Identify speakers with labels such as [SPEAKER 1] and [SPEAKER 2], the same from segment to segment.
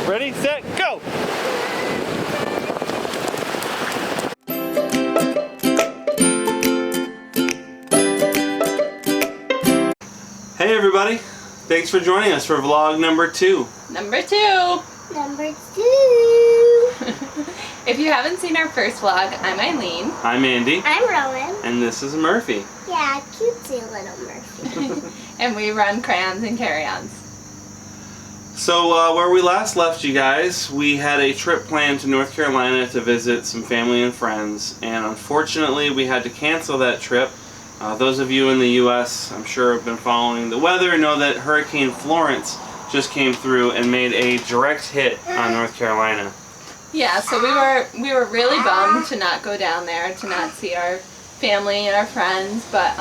[SPEAKER 1] Ready, set, go! Hey everybody, thanks for joining us for vlog number 2.
[SPEAKER 2] Number 2! If you haven't seen our first vlog, I'm Eileen.
[SPEAKER 1] I'm Andy.
[SPEAKER 3] I'm Rowan.
[SPEAKER 1] And this is Murphy.
[SPEAKER 3] Yeah, cutesy little Murphy.
[SPEAKER 2] And we run Carry-Ons and Carry-Ons.
[SPEAKER 1] So where we last left you guys, we had a trip planned to North Carolina to visit some family and friends, and unfortunately we had to cancel that trip. Those of you in the U.S. I'm sure have been following the weather know that Hurricane Florence just came through and made a direct hit on North Carolina.
[SPEAKER 2] Yeah, so we were really bummed to not go down there, to not see our family and our friends, but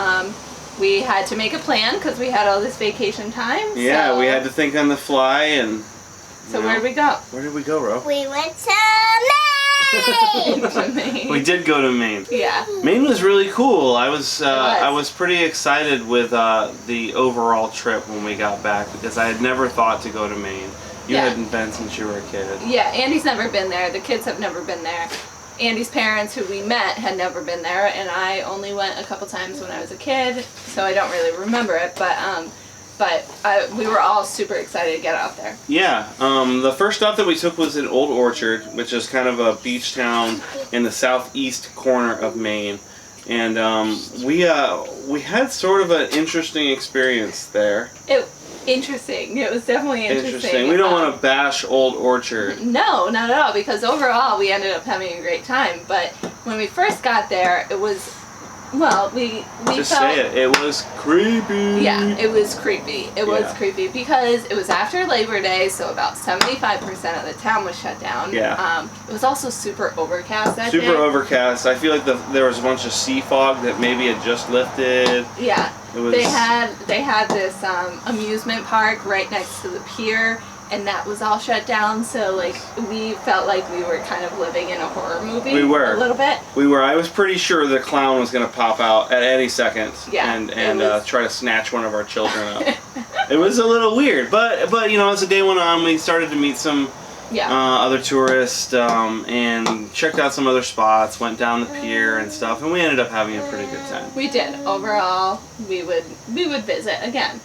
[SPEAKER 2] we had to make a plan because we had all this vacation time.
[SPEAKER 1] Yeah,
[SPEAKER 2] so.
[SPEAKER 1] we had to think on the fly, and
[SPEAKER 2] so where did we go?
[SPEAKER 1] Where did we go, Ro?
[SPEAKER 3] We went to Maine.
[SPEAKER 2] To Maine.
[SPEAKER 1] We did go to Maine.
[SPEAKER 2] Yeah.
[SPEAKER 1] Maine was really cool. I was pretty excited with the overall trip when we got back because I had never thought to go to Maine. You hadn't been since you were a kid.
[SPEAKER 2] Yeah, Andy's never been there. The kids have never been there. Andy's parents, who we met, had never been there, and I only went a couple times when I was a kid, so I don't really remember it, but we were all super excited to get out there.
[SPEAKER 1] Yeah, the first stop that we took was in Old Orchard, which is kind of a beach town in the southeast corner of Maine, and we had sort of an interesting experience there.
[SPEAKER 2] Interesting. It was definitely interesting.
[SPEAKER 1] We don't want to bash Old Orchard.
[SPEAKER 2] No, not at all, because overall we ended up having a great time. But when we first got there, it was, well, we
[SPEAKER 1] Just
[SPEAKER 2] felt,
[SPEAKER 1] say it. It was creepy.
[SPEAKER 2] Yeah, it was creepy. It was creepy because it was after Labor Day, so about 75% of the town was shut down.
[SPEAKER 1] Yeah.
[SPEAKER 2] It was also super overcast that day.
[SPEAKER 1] Super overcast. I feel like there was a bunch of sea fog that maybe had just lifted.
[SPEAKER 2] Yeah.
[SPEAKER 1] It was...
[SPEAKER 2] They had this amusement park right next to the pier, and that was all shut down, so like we felt like we were kind of living in a horror movie.
[SPEAKER 1] We were.
[SPEAKER 2] A little bit.
[SPEAKER 1] We were. I was pretty sure the clown was going to pop out at any second and try to snatch one of our children up. It was a little weird, but you know, as the day went on, we started to meet some other tourists and checked out some other spots, went down the pier and stuff, and we ended up having a pretty good time.
[SPEAKER 2] We did. Overall, we would visit again.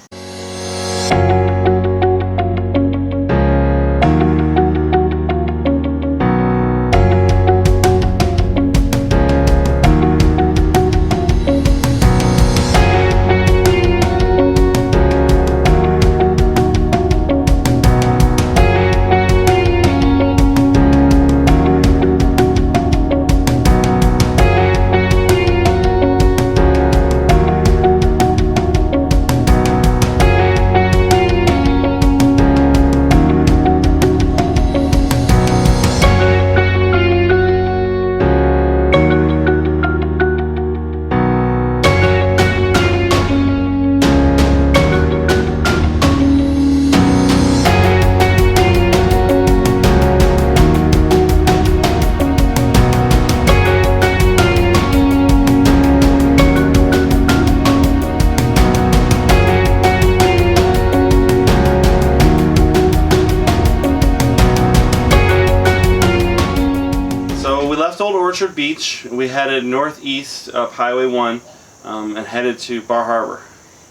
[SPEAKER 1] Old Orchard Beach. We headed northeast up Highway 1 and headed to Bar Harbor.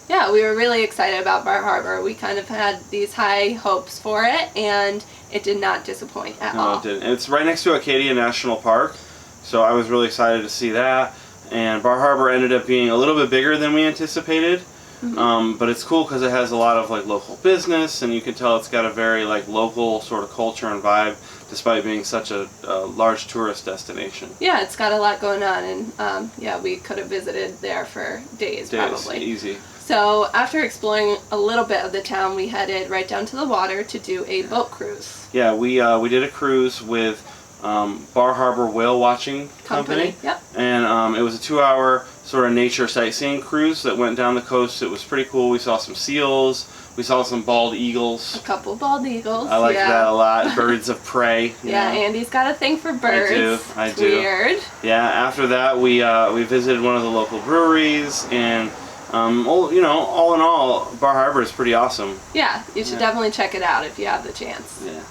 [SPEAKER 2] Yeah, we were really excited about Bar Harbor. We kind of had these high hopes for it, and it did not disappoint at all.
[SPEAKER 1] No, it didn't. It's right next to Acadia National Park, so I was really excited to see that. And Bar Harbor ended up being a little bit bigger than we anticipated, but it's cool because it has a lot of like local business, and you can tell it's got a very like local sort of culture and vibe, despite being such a large tourist destination.
[SPEAKER 2] Yeah, it's got a lot going on, and yeah, we could have visited there for days probably.
[SPEAKER 1] Easy.
[SPEAKER 2] So after exploring a little bit of the town, we headed right down to the water to do a boat cruise.
[SPEAKER 1] Yeah, we did a cruise with Bar Harbor Whale Watching Company.
[SPEAKER 2] Yep.
[SPEAKER 1] And it was a 2-hour sort of nature sightseeing cruise that went down the coast. It was pretty cool. We saw some seals. We saw some bald eagles.
[SPEAKER 2] A couple bald eagles.
[SPEAKER 1] I like that a lot. Birds of prey.
[SPEAKER 2] Yeah, Andy's got a thing for birds.
[SPEAKER 1] I do.
[SPEAKER 2] Weird.
[SPEAKER 1] Yeah. After that, we visited one of the local breweries, and all in all, Bar Harbor is pretty awesome.
[SPEAKER 2] Yeah, you should definitely check it out if you have the chance.
[SPEAKER 1] Yeah.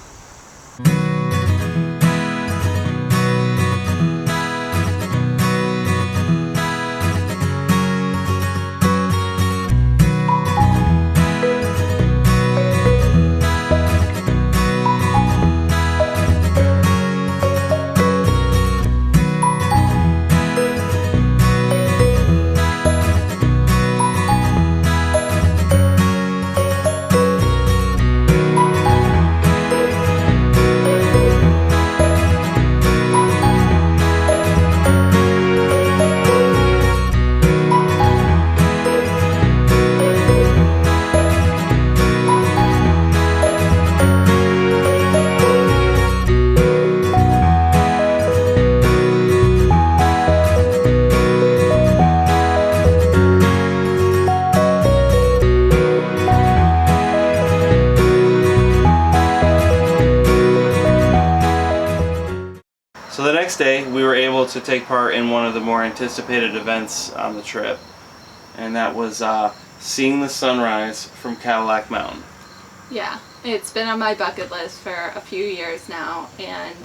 [SPEAKER 1] So the next day, we were able to take part in one of the more anticipated events on the trip, and that was seeing the sunrise from Cadillac Mountain.
[SPEAKER 2] Yeah, it's been on my bucket list for a few years now, and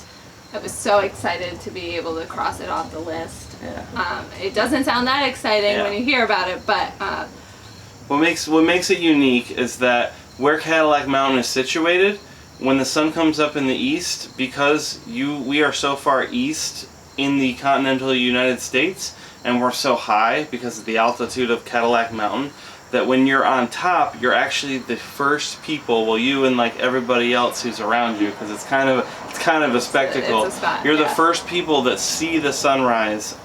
[SPEAKER 2] I was so excited to be able to cross it off the list.
[SPEAKER 1] Yeah.
[SPEAKER 2] It doesn't sound that exciting when you hear about it, but
[SPEAKER 1] what makes it unique is that where Cadillac Mountain is situated, when the sun comes up in the east, because we are so far east in the continental United States, and we're so high because of the altitude of Cadillac Mountain, that when you're on top, you're actually the first people, well, you and like everybody else who's around you, because it's kind of a spectacle.
[SPEAKER 2] It's a spot,
[SPEAKER 1] you're the
[SPEAKER 2] yeah.
[SPEAKER 1] first people that see the sunrise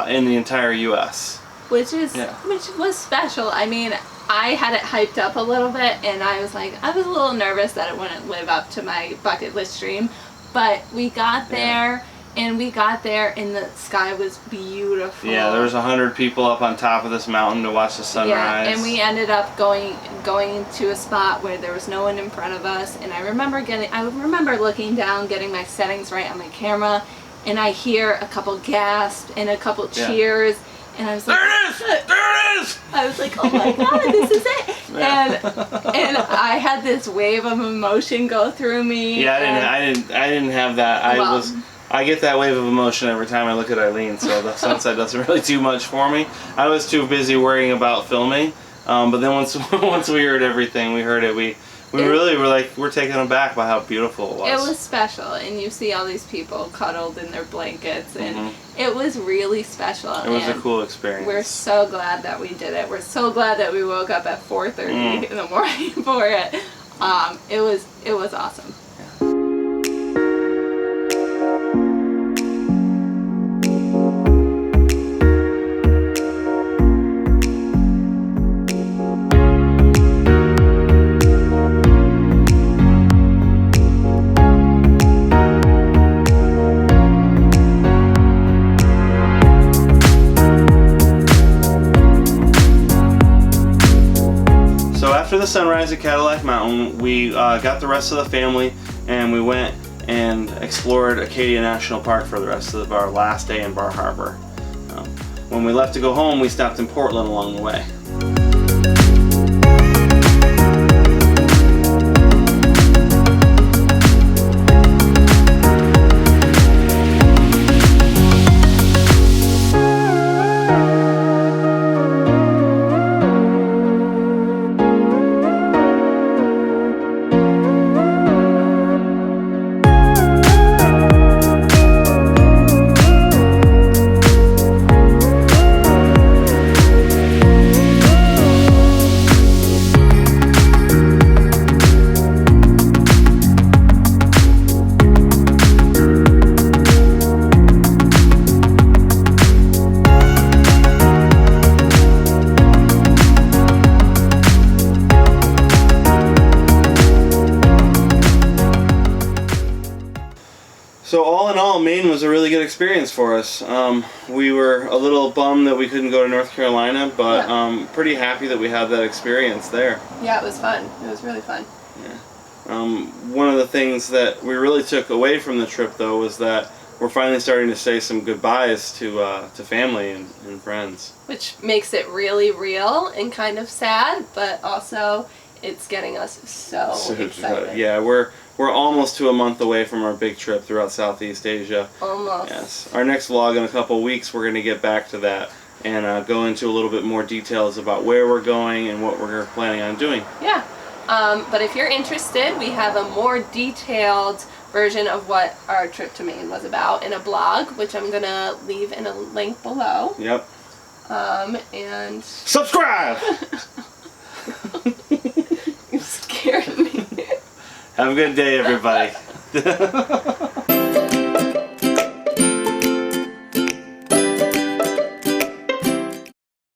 [SPEAKER 1] in the entire U.S.
[SPEAKER 2] which was special. I mean, I had it hyped up a little bit, and I was a little nervous that it wouldn't live up to my bucket list dream, but we got there. And we got there, and the sky was beautiful.
[SPEAKER 1] Yeah, there was 100 people up on top of this mountain to watch the sunrise.
[SPEAKER 2] Yeah, and we ended up going to a spot where there was no one in front of us. And I remember looking down, getting my settings right on my camera, and I hear a couple gasps and a couple cheers, and I was like,
[SPEAKER 1] "There it is! There it is!"
[SPEAKER 2] I was like, "Oh my God, this is it!"
[SPEAKER 1] Yeah.
[SPEAKER 2] And I had this wave of emotion go through me.
[SPEAKER 1] Yeah, I didn't have that. I get that wave of emotion every time I look at Eileen, so the sunset doesn't really do much for me. I was too busy worrying about filming, but then once we heard everything, we really were like, we're taken aback by how beautiful it was.
[SPEAKER 2] It was special, and you see all these people cuddled in their blankets, and it was really special.
[SPEAKER 1] It was a cool experience.
[SPEAKER 2] We're so glad that we did it. We're so glad that we woke up at 4:30 in the morning for it. It was awesome.
[SPEAKER 1] After the sunrise at Cadillac Mountain, we got the rest of the family and we went and explored Acadia National Park for the rest of our last day in Bar Harbor. When we left to go home, we stopped in Portland along the way. So all in all, Maine was a really good experience for us. We were a little bummed that we couldn't go to North Carolina, but pretty happy that we had that experience there.
[SPEAKER 2] Yeah, it was fun. It was really fun.
[SPEAKER 1] Yeah. One of the things that we really took away from the trip, though, was that we're finally starting to say some goodbyes to family and friends.
[SPEAKER 2] Which makes it really real and kind of sad, but also it's getting us so excited.
[SPEAKER 1] Yeah, we're we're almost to a month away from our big trip throughout Southeast Asia.
[SPEAKER 2] Almost.
[SPEAKER 1] Yes. Our next vlog in a couple weeks, we're going to get back to that and go into a little bit more details about where we're going and what we're planning on doing.
[SPEAKER 2] Yeah. But if you're interested, we have a more detailed version of what our trip to Maine was about in a blog, which I'm going to leave in a link below.
[SPEAKER 1] Yep.
[SPEAKER 2] And...
[SPEAKER 1] Subscribe!
[SPEAKER 2] You scared me.
[SPEAKER 1] Have a good day, everybody.